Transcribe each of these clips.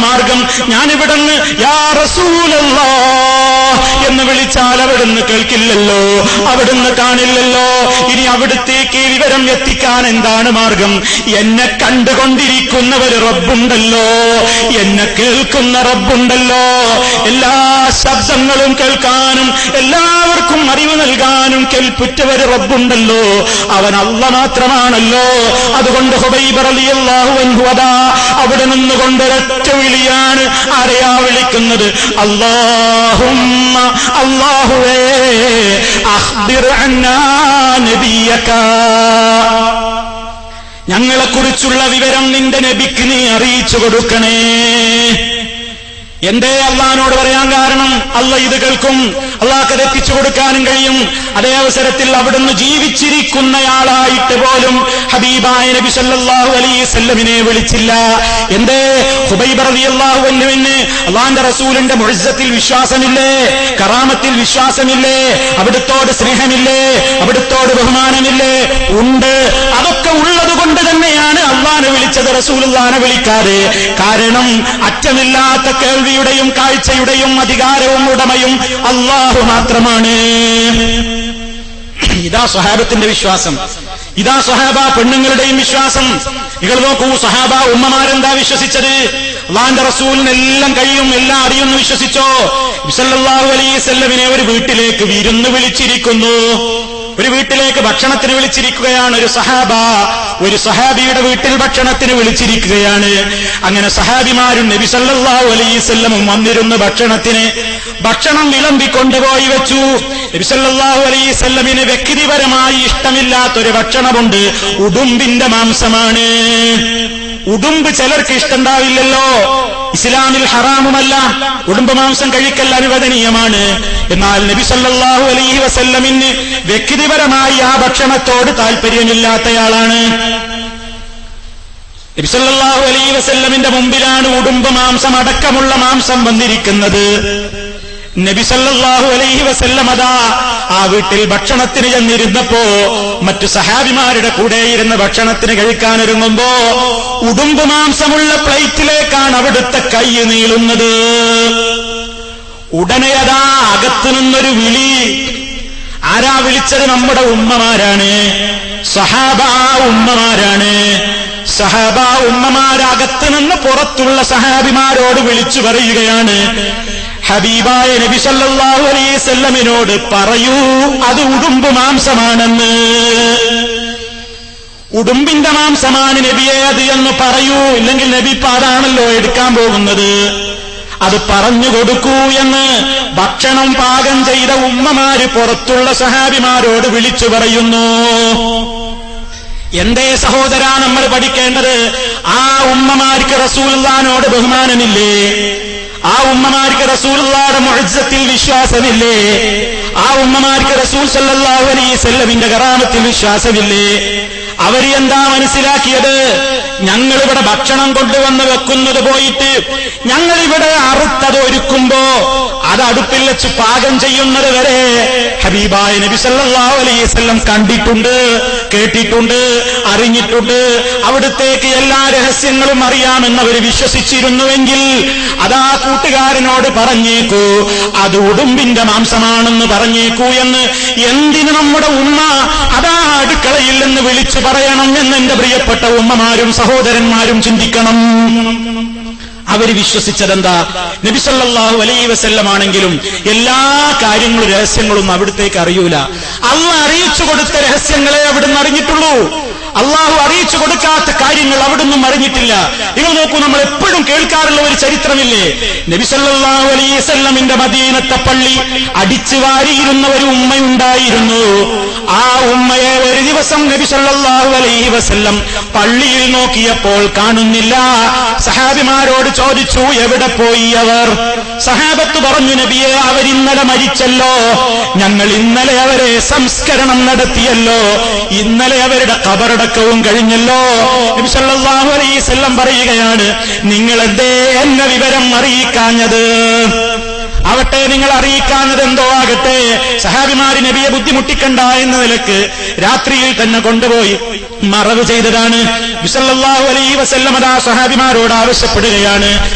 മാർഗം? ഞാനിവിടുന്ന് യാ റസൂലല്ലാഹ് എന്ന് വിളിച്ചാൽ അവിടുന്ന് കേൾക്കില്ലല്ലോ, അവിടുന്ന് കാണില്ലല്ലോ. ഇനി അവിടുത്തേക്ക് വിവരം എത്തിക്കാൻ എന്താണ് മാർഗം? എന്നെ കണ്ടുകൊണ്ടിരിക്കുന്ന ഒരു റബ്ബുണ്ടല്ലോ, എന്നെ കേൾക്കുന്ന റബ്ബുണ്ടല്ലോ, എല്ലാ ശബ്ദങ്ങളും കേൾക്കാനും എല്ലാവർക്കും അറിവ് നൽകാനും കെൽപ്പുറ്റ ഒരു റബ്ബുണ്ടല്ലോ, അവൻ അല്ലാഹ് മാത്രമാണല്ലോ. അതുകൊണ്ട് ഹുബൈബ് റളിയല്ലാഹു അൻഹു അതാ അവിടെ നിന്നുകൊണ്ട് ഒരൊറ്റ വിളിയാണ്. ആരെയാ വിളിക്കുന്നത്? അല്ലാഹുമ്മ, അല്ലാഹുവേ, അഖ്ബിർ അന്നാ നബിയക, ഞങ്ങളെക്കുറിച്ചുള്ള വിവരം നിന്റെ നബിക്ക് നീ അറിയിച്ചു കൊടുക്കണേ. എന്തേ അള്ളാഹിനോട് പറയാൻ കാരണം? അള്ളാഹ് ഇത് കേൾക്കും, അള്ളാഹ്ക്ക് അത് എത്തിച്ചു കൊടുക്കാനും കഴിയും. അതേ അവസരത്തിൽ അവിടുന്ന് ജീവിച്ചിരിക്കുന്നയാളായിട്ട് പോലും ഹബീബായ നബി സല്ലല്ലാഹു അലൈഹി വസല്ലമിനെ വിളിച്ചില്ല. എന്തേ? ഹുബൈബ് റളിയല്ലാഹു അൻഹുവിന് അള്ളാഹിന്റെ റസൂലിന്റെ മുഅ്ജിസത്തിൽ വിശ്വാസമില്ലേ? കറാമത്തിൽ വിശ്വാസമില്ലേ? അവിടുത്തോട് സ്നേഹമില്ലേ? അവിടുത്തോട് ബഹുമാനമില്ലേ? ഉണ്ട്. അതൊക്കെ ഉള്ളത് കൊണ്ട് തന്നെയാണ് അള്ളാഹിനെ വിളിച്ചത്, റസൂലുള്ളാഹിനെ വിളിക്കാതെ. കാരണം അറ്റമില്ലാത്ത കേൾവിയുടെയും കാഴ്ചയുടെയും അധികാരവും ഉടമയും അല്ലാഹു മാത്രമാണ്. ഇതാ സ്വഹാബത്തിന്റെ വിശ്വാസം, ഇതാ സ്വഹാബ പെണ്ണുങ്ങളുടെയും വിശ്വാസം. നിങ്ങൾ നോക്കൂ, സ്വഹാബ ഉമ്മമാരെന്താ വിശ്വസിച്ചത്? അല്ലാഹുവിന്റെ റസൂലിന് എല്ലാം കഴിയും, എല്ലാം അറിയുമെന്ന് വിശ്വസിച്ചോ? സല്ലല്ലാഹു അലൈഹി വസല്ലമിനെ ഒരു വീട്ടിലേക്ക് വിരുന്ന് വിളിച്ചിരിക്കുന്നു, ഒരു വീട്ടിലേക്ക് ഭക്ഷണത്തിന് വിളിച്ചിരിക്കുകയാണ് ഒരു സഹാബ. ഒരു സഹാബിയുടെ വീട്ടിൽ ഭക്ഷണത്തിന് വിളിച്ചിരിക്കുകയാണ്. അങ്ങനെ സഹാബിമാരും നബി സല്ലല്ലാഹു അലൈഹി വസല്ലമും വന്നിരുന്ന ഭക്ഷണം വിളമ്പിക്കൊണ്ടുപോയി വെച്ചു. നബി സല്ലല്ലാഹു അലൈഹി വസല്ലമിന് വ്യക്തിപരമായി ഇഷ്ടമില്ലാത്തൊരു ഭക്ഷണമുണ്ട്, ഉടുമ്പിന്റെ മാംസമാണ്. ഉടുമ്പ് ചിലർക്ക് ഇഷ്ടമുണ്ടാവില്ലല്ലോ, ഇസ്ലാമിൽ ഹറാമുമല്ല, ഉടുമ്പ് മാംസം കഴിക്കൽ അനുവദനീയമാണ്. എന്നാൽ നബി സല്ലല്ലാഹു അലൈഹി വസല്ലമിന് വ്യക്തിപരമായി ആ ഭക്ഷണത്തോട് താല്പര്യമില്ലാത്തയാളാണ്. നബി സല്ലല്ലാഹു അലൈഹി വസല്ലമിന്റെ മുമ്പിലാണ് ഉടുമ്പ് മാംസം അടക്കമുള്ള മാംസം വന്നിരിക്കുന്നത്. നബി സല്ലല്ലാഹു അലൈഹി വസല്ലം അതാ ആ വീട്ടിൽ ഭക്ഷണത്തിന് ചെന്നിരുന്നപ്പോ മറ്റു സഹാബിമാരുടെ കൂടെ ഇരുന്ന് ഭക്ഷണത്തിന് കഴിക്കാനൊരുങ്ങുമ്പോ ഉടുമ്പ് മാംസമുള്ള പ്ലേറ്റിലേക്കാണ് അവിടുത്തെ കൈ നീളുന്നത്. ഉടനെ അതാ അകത്തു നിന്നൊരു വിളി. ആരാ വിളിച്ചത്? നമ്മുടെ ഉമ്മമാരാണ്, സഹാബ ഉമ്മമാരാണ്. സഹാബ ഉമ്മമാരകത്ത് നിന്ന് പുറത്തുള്ള സഹാബിമാരോട് വിളിച്ചു പറയുകയാണ്, ഹബീബായ നബി സല്ലല്ലാഹു അലൈഹി വസല്ലമിനോട് പറയൂ, അത് ഉടുമ്പ് മാംസമാണെന്ന്. ഉടുമ്പിന്റെ മാംസമാണ് നബിയെ അത് എന്ന് പറയൂ, ഇല്ലെങ്കിൽ നബി അതാണല്ലോ എടുക്കാൻ പോകുന്നത്, അത് പറഞ്ഞു കൊടുക്കൂ എന്ന് ഭക്ഷണം പാകം ചെയ്ത ഉമ്മമാര് പുറത്തുള്ള സഹാബിമാരോട് വിളിച്ചു പറയുന്നു. എന്തേ സഹോദരാ നമ്മൾ പഠിക്കേണ്ടത്? ആ ഉമ്മമാർക്ക് റസൂലുള്ളാഹിനോട് ബഹുമാനമില്ലേ? ആ ഉമ്മമാർക്ക് റസൂലുള്ളാഹിയുടെ മുഅ്ജിസത്തിൽ വിശ്വാസമില്ലേ? ആ ഉമ്മമാർക്ക് റസൂൽ സല്ലല്ലാഹു അലൈഹി വസല്ലമിന്റെ കറാമത്തിൽ വിശ്വാസമില്ലേ? അവർ എന്താ മനസ്സിലാക്കിയത്? ഞങ്ങളിവിടെ ഭക്ഷണം കൊണ്ടുവന്ന് വെക്കുന്നത് പോയിട്ട് ഞങ്ങളിവിടെ അറുത്തത് ഒരുക്കുമ്പോ അത് അടുപ്പിൽ വെച്ച് പാകം ചെയ്യുന്നത് വരെ ഹബീബായ നബി സല്ലല്ലാഹു അലൈഹി വസല്ലം കണ്ടിട്ടുണ്ട്, കേട്ടിട്ടുണ്ട്, അറിഞ്ഞിട്ടുണ്ട്. അവിടുത്തേക്ക് എല്ലാ രഹസ്യങ്ങളും അറിയാമെന്നവർ വിശ്വസിച്ചിരുന്നുവെങ്കിൽ അതാ കൂട്ടുകാരനോട് പറഞ്ഞേക്കൂ, അത് ഉടുമ്പിന്റെ മാംസമാണെന്ന് പറഞ്ഞേക്കൂ എന്ന് എന്തിന് നമ്മുടെ ഉമ്മ അതാ അടുക്കളയിൽ നിന്ന് വിളിച്ചു പറയണം എന്ന് എന്റെ പ്രിയപ്പെട്ട ഉമ്മമാരും സഹോദരന്മാരും ചിന്തിക്കണം. അവർ വിശ്വസിച്ചതെന്താ? നബി സല്ലല്ലാഹു അലൈഹി വസല്ലം ആണെങ്കിലും എല്ലാ കാര്യങ്ങളും രഹസ്യങ്ങളും അവിടുത്തേക്ക് അറിയൂല. അല്ലാഹു അറിയിച്ചു കൊടുത്ത രഹസ്യങ്ങളെ അവിടുന്ന് അറിഞ്ഞിട്ടുള്ളൂ. അള്ളാഹു അറിയിച്ചു കൊടുക്കാത്ത കാര്യങ്ങൾ അവിടുന്നും അറിഞ്ഞിട്ടില്ല. നിങ്ങൾ നോക്കൂ, നമ്മൾ എപ്പോഴും കേൾക്കാറുള്ള ഒരു ചരിത്രമില്ലേ? നബി സല്ലല്ലാഹു അലൈഹി വസല്ലമിന്റെ മദീനത്തെ പള്ളി അടിച്ചു വാരിയിരുന്ന ഒരു ഉമ്മയുണ്ടായിരുന്നു. ആ ഉമ്മയെ ഒരു ദിവസം നബി സല്ലല്ലാഹു അലൈഹി വസല്ലം പള്ളിയിൽ നോക്കിയപ്പോൾ കാണുന്നില്ല. സഹാബിമാരോട് ചോദിച്ചു, എവിടെ പോയി അവർ? സഹാബത്ത് പറഞ്ഞു, നബിയെ, അവരിന്നലെ മരിച്ചല്ലോ, ഞങ്ങൾ ഇന്നലെ അവരെ സംസ്കരണം നടത്തിയല്ലോ, ഇന്നലെ അവരുടെ ഖബറടക്കവും കഴിഞ്ഞല്ലോ. നബി സല്ലല്ലാഹു അലൈഹി വസല്ലം പറയുകയാണ്, നിങ്ങൾ എന്തേ എന്നെ വിവരം അറിയിക്കാഞ്ഞത്? ആവട്ടെ, നിങ്ങൾ അറിയിക്കാഞ്ഞത് എന്തോ ആകട്ടെ, സഹാബിമാര് നബിയെ ബുദ്ധിമുട്ടിക്കണ്ട എന്ന നിലക്ക് രാത്രിയിൽ തന്നെ കൊണ്ടുപോയി മറവ് ചെയ്തതാണ്. നബി സല്ലല്ലാഹു അലൈഹി വസല്ലം ആ സ്വഹാബിമാരോട് ആവശ്യപ്പെടുകയാണ്,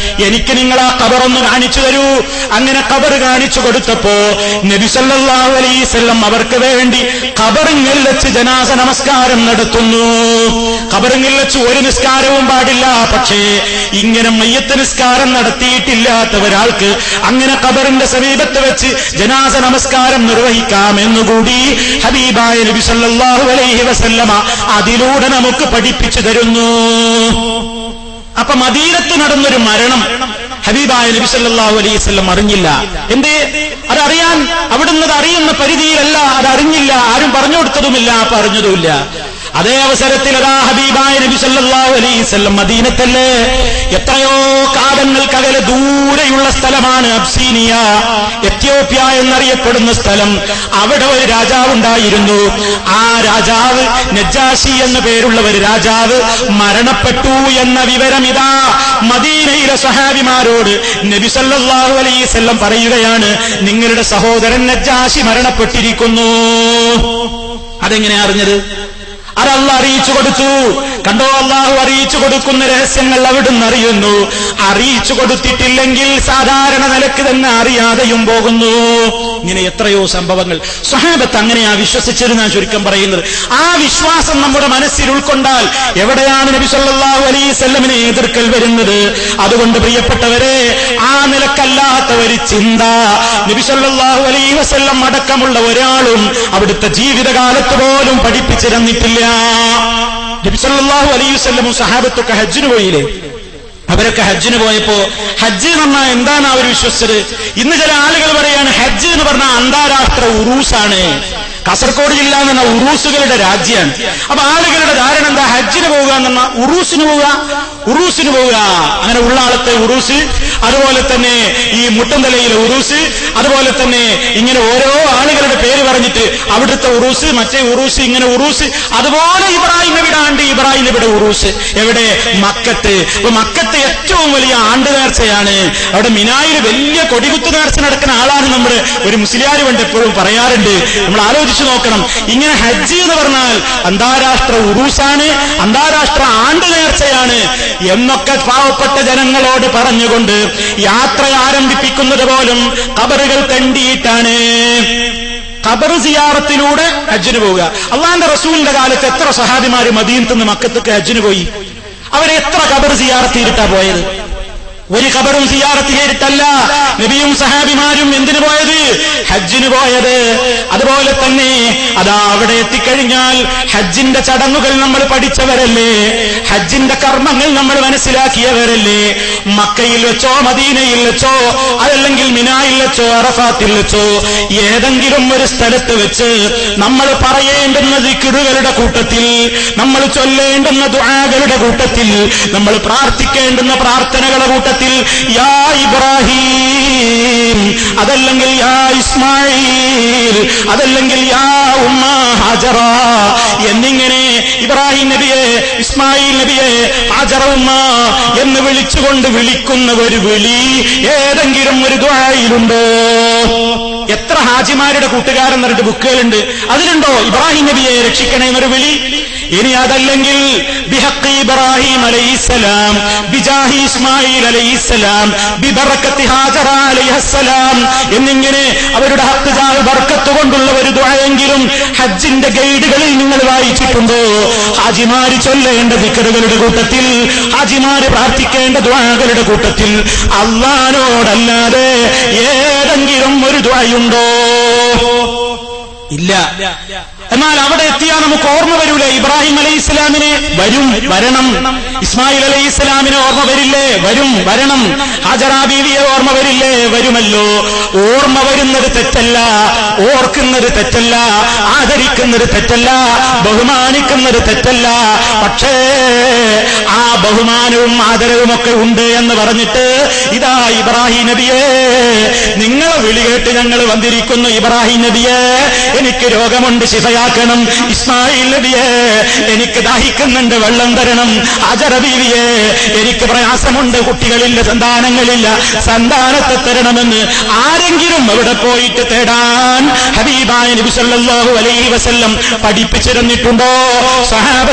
എനിക്ക് നിങ്ങൾ ആ ഖബറൊന്ന് കാണിച്ചു തരൂ. അങ്ങനെ ഖബർ കാണിച്ചു കൊടുത്തപ്പോ നബി സല്ലല്ലാഹു അലൈഹി വസല്ലം അവർക്ക് വേണ്ടി ഖബറിൽ വെച്ച് ജനാസ നമസ്കാരം നടത്തുന്നു. ഖബറിൽ വെച്ച് ഒരു നിസ്കാരവും പാടില്ല. പക്ഷേ ഇങ്ങനെ മയ്യത്ത് നിസ്കാരം നടത്തിയിട്ടില്ലാത്ത ഒരാൾക്ക് അങ്ങനെ ഖബറിന്റെ സമീപത്ത് വെച്ച് ജനാസ നമസ്കാരം നിർവഹിക്കാമെന്നുകൂടി ഹബീബായ നബി സല്ലല്ലാഹു അലൈഹി വസല്ലമ അതിലൂടെ നമുക്ക് പഠിപ്പിച്ചു തരുന്നു. അപ്പൊ മദീനത്ത് നടന്നൊരു മരണം ഹബീബായ നബി സല്ലല്ലാഹു അലൈഹി വസല്ലം അറിഞ്ഞില്ല. എന്തേ? അതറിയാൻ അവിടുന്ന് അറിയുന്ന പരിധിയിലല്ല, അതറിഞ്ഞില്ല. ആരും പറഞ്ഞു കൊടുത്തതുമില്ല, പറഞ്ഞതുമില്ല. അതേ അവസരത്തിൽ അതാ ഹബീബായ നബി സല്ലല്ലാഹു അലൈഹി വസല്ലം മദീനത്തല്ലേ, എത്രയോ കാലങ്ങൾക്കകലെ ദൂരെയുള്ള സ്ഥലമാണ് അബ്സീനിയ, എത്യോപ്യ എന്നറിയപ്പെടുന്ന സ്ഥലം. അവിടെ ഒരു രാജാവുണ്ടായിരുന്നു. ആ രാജാവ് നജ്ജാശി എന്ന പേരുള്ള ഒരു രാജാവ് മരണപ്പെട്ടു എന്ന വിവരം ഇതാ മദീനയിലെ സ്വഹാബിമാരോട് നബി സല്ലല്ലാഹു അലൈഹി വസല്ലം പറയുകയാണ്, നിങ്ങളുടെ സഹോദരൻ നജ്ജാശി മരണപ്പെട്ടിരിക്കുന്നു. അതെങ്ങനെ അറിഞ്ഞത്? അതല്ല അറിയിച്ചു കൊടുത്തു. കണ്ടോ, അല്ലാഹു അറിയിച്ചു കൊടുക്കുന്ന രഹസ്യങ്ങൾ അവിടുന്ന് അറിയുന്നു. അറിയിച്ചു കൊടുത്തിട്ടില്ലെങ്കിൽ സാധാരണ നിലക്ക് തന്നെ അറിയാതെയും പോകുന്നു. ഇങ്ങനെ എത്രയോ സംഭവങ്ങൾ സ്വഹാബത്ത് അങ്ങനെയാ വിശ്വസിച്ചിരുന്ന ചുരുക്കം പറയുന്നത്. ആ വിശ്വാസം നമ്മുടെ മനസ്സിൽ ഉൾക്കൊണ്ടാൽ എവിടെയാണ് നബി സല്ലല്ലാഹു അലൈഹി വസല്ലമിനെ എതിർക്കൽ വരുന്നത്? അതുകൊണ്ട് പ്രിയപ്പെട്ടവരെ, ആ നിലക്കല്ലാത്ത ഒരു ചിന്ത നബി സല്ലല്ലാഹു അലൈഹി വസല്ലം അടക്കമുള്ള ഒരാളും അവിടുത്തെ ജീവിതകാലത്ത് പോലും പഠിപ്പിച്ചിരുന്നിട്ടില്ല. നബി സല്ലല്ലാഹു അലൈഹി വസല്ലം സഹാബത്തൊക്കെ ഹജ്ജിന് പോയില്ലേ? അവരൊക്കെ ഹജ്ജിന് പോയപ്പോ ഹജ്ജ് എന്ന് പറഞ്ഞാൽ എന്താണ് അവർ വിശ്വസിച്ചത്? ഇന്ന് ചില ആളുകൾ പറയാണ് ഹജ്ജ് എന്ന് പറഞ്ഞാൽ അന്താരാഷ്ട്ര ഉറൂസാണ്. കാസർഗോഡ് ജില്ല എന്ന ഉറൂസുകളുടെ രാജ്യമാണ്. അപ്പൊ ആളുകളുടെ ധാരണ എന്താ? ഹജ്ജിന് പോവുക എന്ന ഉറൂസിന് പോവുക, ഉറൂസിന് പോവുക. അങ്ങനെ ഉള്ളാളത്തെ ഉറൂസ്, അതുപോലെ തന്നെ ഈ മുട്ടന്തലയിലെ ഉറൂസ്, അതുപോലെ തന്നെ ഇങ്ങനെ ഓരോ ആളുകളുടെ പേര് പറഞ്ഞിട്ട് അവിടുത്തെ ഉറൂസ്, മറ്റേ ഉറൂസ്, ഇങ്ങനെ ഉറൂസ്. അതുപോലെ ഇബ്രാഹിം നബിയുടെ ആണ്ട്, ഇബ്രാഹിം നബിയുടെ ഉറൂസ് എവിടെ? മക്കത്ത്. അപ്പൊ മക്കത്ത് ഏറ്റവും വലിയ ആണ്ട് നേർച്ചയാണ്. അവിടെ മിനായിൽ വലിയ കൊടികുത്ത് നേർച്ച നടക്കുന്ന ആളാണ് നമ്മുടെ ഒരു മുസ്ലിയാർ കൊണ്ട് എപ്പോഴും പറയാറുണ്ട്. നമ്മൾ ആലോചിച്ച് നോക്കണം. ഇങ്ങനെ ഹജ്ജ് എന്ന് പറഞ്ഞാൽ അന്താരാഷ്ട്ര ഉറൂസാണ്, അന്താരാഷ്ട്ര ആണ്ട് നേർച്ചയാണ് എന്നൊക്കെ പാവപ്പെട്ട ജനങ്ങളോട് പറഞ്ഞുകൊണ്ട് യാത്ര ആരംഭിപ്പിക്കുന്നത് പോലും ഖബറുകൾ കണ്ടിയിട്ടാണ്. ഖബർ സിയാറത്തിലൂടെ ഹജ്ജിന് പോവുക. അള്ളാന്റെ റസൂലിന്റെ കാലത്ത് എത്ര സഹാബിമാര് മദീനത്ത് നിന്ന് മക്കത്തേക്ക് ഹജ്ജിന് പോയി? അവരെ എത്ര ഖബർ സിയാറത്ത് ചെയ്തിട്ടാ പോയത്? ഒരു ഖബറും സിയാറത്ത് ചെയ്തിട്ടല്ല നബിയും സഹാബിമാരും എന്തിനു പോയത്? ഹജ്ജിന് പോയത്. അതുപോലെ തന്നെ അതാ അവിടെ എത്തിക്കഴിഞ്ഞാൽ ഹജ്ജിന്റെ ചടങ്ങുകൾ നമ്മൾ പഠിച്ചവരല്ലേ, ഹജ്ജിന്റെ കർമ്മങ്ങൾ നമ്മൾ മനസ്സിലാക്കിയവരല്ലേ. മക്കയിൽ വെച്ചോ മദീനയിൽ വെച്ചോ അതല്ലെങ്കിൽ മിനായിൽ വെച്ചോ അറഫാത്തിൽ വെച്ചോ ഏതെങ്കിലും ഒരു സ്ഥലത്ത് വെച്ച് നമ്മൾ പറയേണ്ടുന്ന ദിക്റുകളുടെ കൂട്ടത്തിൽ, നമ്മൾ ചൊല്ലേണ്ടുന്ന ദുആകളുടെ കൂട്ടത്തിൽ, നമ്മൾ പ്രാർത്ഥിക്കേണ്ടുന്ന പ്രാർത്ഥനകളുടെ കൂട്ടത്തിൽ യാ ഇബ്രാഹിം, അതല്ലെങ്കിൽ യാ ഇസ്മായിൽ, അതല്ലെങ്കിൽ യാ ഉമ്മ ഹാജറ എന്നിങ്ങനെ ഇബ്രാഹിം നബിയെ, ഇസ്മായിൽ നബിയെ, ഹാജറ ഉമ്മ എന്ന് വിളിച്ചുകൊണ്ട് വിളിക്കുന്ന ഒരു വിളി ഏതെങ്കിലും ഒരു ദുആയിലുണ്ടോ? എത്ര ഹാജിമാരുടെ കൂട്ടുകാരൻ പറഞ്ഞിട്ട് ബുക്കുകളുണ്ട്, അതിലുണ്ടോ ഇബ്രാഹിം നബിയെ രക്ഷിക്കണേ എന്നൊരു വിളി? ഇനി അതല്ലെങ്കിൽ ബിഹഖി ഇബ്രാഹിം അലൈഹിസ്സലാം, ബിജാഹി ഇസ്മായിൽ അലൈഹിസ്സലാം, ബിബറക്കത്തി ഹാജറ അലൈഹിസ്സലാം എന്നിങ്ങനെ അവരുടെ ഹഖ് ജാഹ് ബർക്കത്ത് കൊണ്ടുള്ള ഒരു ദുആയെങ്കിലും ഹജ്ജിന്റെ ഗൈഡുകളിൽ നിങ്ങൾ വായിച്ചിട്ടുണ്ടോ? ഹാജിമാര് ചൊല്ലേണ്ട ദിക്റുകളുടെ കൂട്ടത്തിൽ, ഹാജിമാര് പ്രാർത്ഥിക്കേണ്ട ദുആകളുടെ കൂട്ടത്തിൽ അല്ലാഹുവോടല്ലാതെ ഏതെങ്കിലും ഒരു ദുആയുണ്ടോ? ഇല്ല. എന്നാൽ അവിടെ എത്തിയാൽ നമുക്ക് ഓർമ്മ വരൂലേ ഇബ്രാഹിം അലൈഹിസ്സലാമിനെ? വരണം. ഇസ്മായിൽ അലൈഹിസ്സലാമിനെ ഓർമ്മ വരില്ലേ? വരണം. ഹാജറ ബീവിയെ ഓർമ്മ വരില്ലേ? വരുമല്ലോ. ഓർമ്മ വരുന്നത് തെറ്റല്ല, ഓർക്കുന്നത് തെറ്റല്ല, ആദരിക്കുന്നത് തെറ്റല്ല, ബഹുമാനിക്കുന്നത് തെറ്റല്ല. പക്ഷേ ആ ബഹുമാനവും ആദരവുമൊക്കെ ഉണ്ട് എന്ന് പറഞ്ഞിട്ട് ഇതാ ഇബ്രാഹിം നബിയെ, നിങ്ങളെ വിളി കേട്ട് ഞങ്ങൾ വന്നിരിക്കുന്നു. ഇബ്രാഹിം നബിയെ, എനിക്ക് രോഗമുണ്ട്, ശിഫയാക്കണം. ഇസ്മായിൽ നബിയെ, എനിക്ക് ദാഹിക്കുന്നുണ്ട്, വെള്ളം തരണം. ഹാജറ ബീവിയെ, എനിക്ക് പ്രയാസമുണ്ട്, കുട്ടികളില്ല, സന്താനങ്ങളില്ല, സന്താനത്തെ തരണമെന്ന് ആരെങ്കിലും അവിടെ പോയിട്ട് തേടാൻ ഹബീബായ നബി സല്ലല്ലാഹു അലൈഹി വസല്ലം പഠിപ്പിച്ചിരുന്നിട്ടുണ്ടോ? സഹാബ